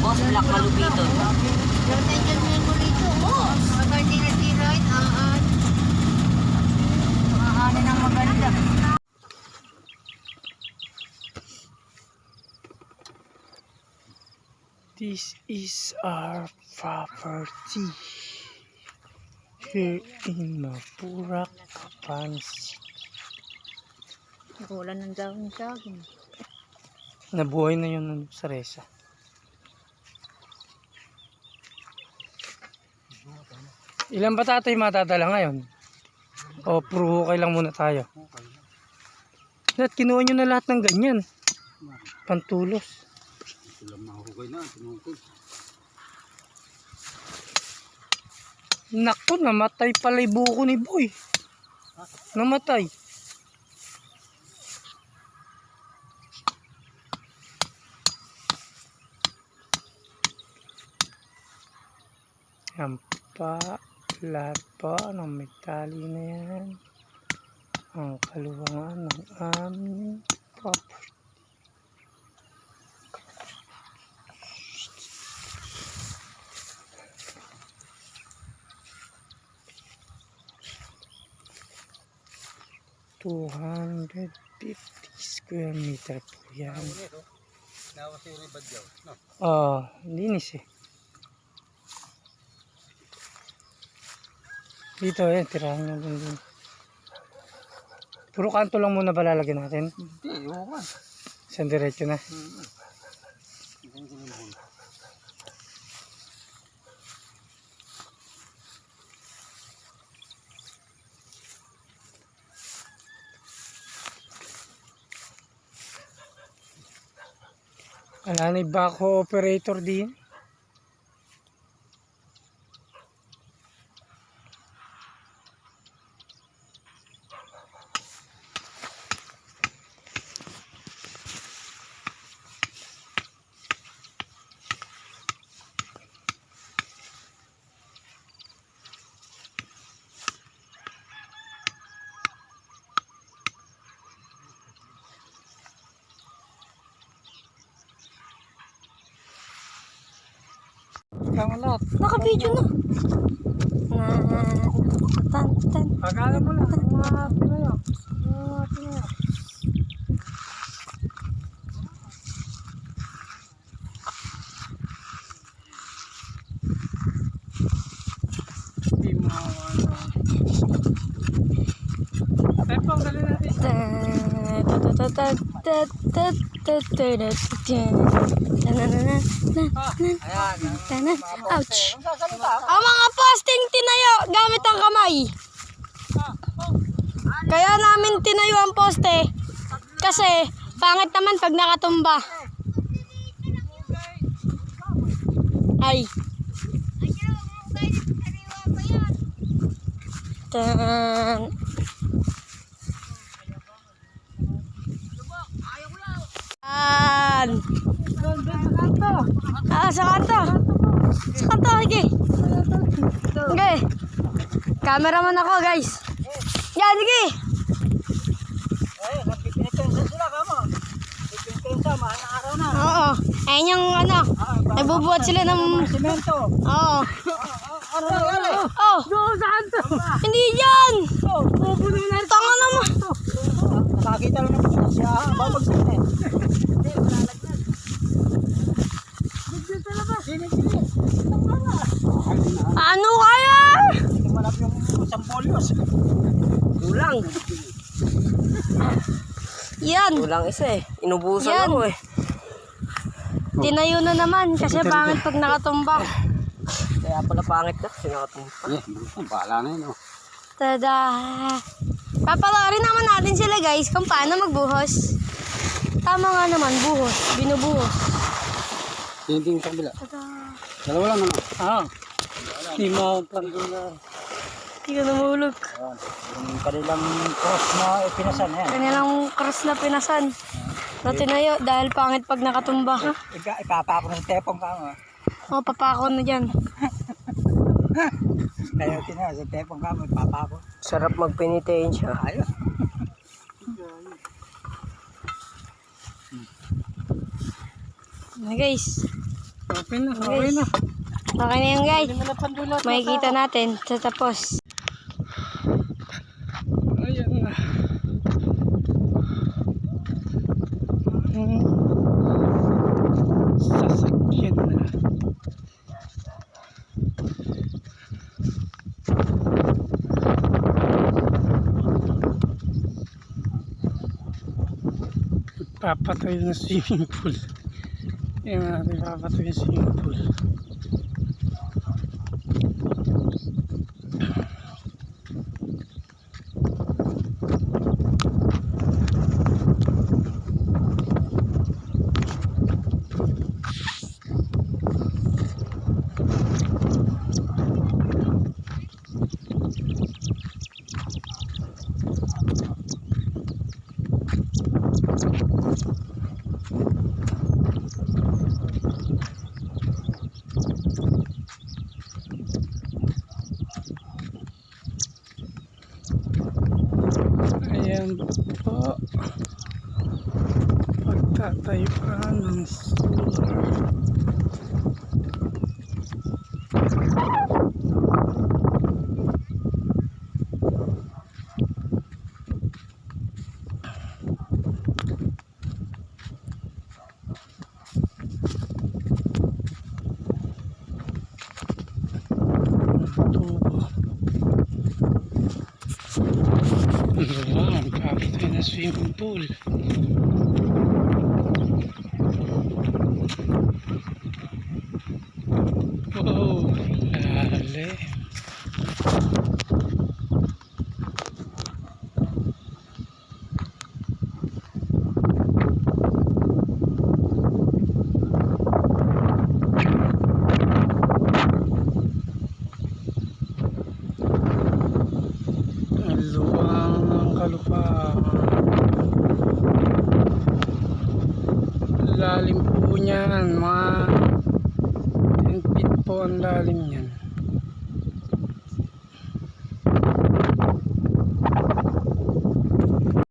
Boss Black Malupiton. Garden dyan mo yung rito. Boss. Garden na tiroid. Maaani ng maganda. This is our property here in Mapurak, Kapansi. Wala ng dahon sa akin. Nabuhay na yun sa resa. Ilan ba tatay matadala ngayon? O puro hukay lang muna tayo? Lahat, kinuha nyo na lahat ng ganyan. Pantulos. Naku, namatay pala yung buko ni Boy. Namatay. Yan pa, lahat pa ng may tali na yan. Ang kaluwangan ng aming property. $250 square meter po yan. Linis eh. Dito yan, tirahan nyo dun. Puro kanto lang muna palalagyan natin. Hindi, ewan. Isang diretso na. Wala na yung backhoe operator din. Naka-video na. Tan. Pagkala mo lang, mga pinayo. Hindi mo Tepong, dali natin. Ouch! Ang mga posting tinayo gamit ang kamay. Kaya namin tinayo ang poste kasi pangit naman pag nakatumba. Ay. Tan. Sa kanto. Sige. Okay. Cameraman ako, guys. Yan, sige. Oo. Ayun yung ano. Nagbubuhat sila ng semento. Oo. Oh. Hindi yan. Tanga naman. Nakakita lang naman siya. Babagsak na eh. Ano kaya? Hindi malap yung sampolios. Kulang. Yan. Kulang isa eh. Inubusan Yan. ako eh. Tinayo na naman kasi pangit pag nakatumbak. Kaya pala pangit na. Sinakatumpa. Bahala na yun. Tada! Papalarin naman natin sila guys kung paano magbuhos. Tama nga naman, buhos. Binubuhos. Tingin sa kabila. Tada! Dalawa lang naman. Hindi mo pagdula. Hindi ka namulog. Yung kanilang cross na ipinasan yan. Kanilang cross na pinasan. Na tinayo dahil pangit pag nakatumba. Ipapa ko ng tepong kama. O, papako na dyan. Kaya tinaya sa tepong kama, ipapa ko. Sarap magpenitensya. Ayos. Na guys. Okay na, okay na. Okay na yan guys. Hindi mo na pandulot. Makikita natin sa tapos. Ayan na. Sasakyan na. Papatayo ng swimming pool. Ayan natin, papatayo ng swimming pool. Ayan po, pagtatayuan ng solar. Tubo. Wow, kapit na swimming pool. Wow, lalim. Ang luwang ng kalupahan. Lalim po niyan, mga 10 feet po ang lalim niya.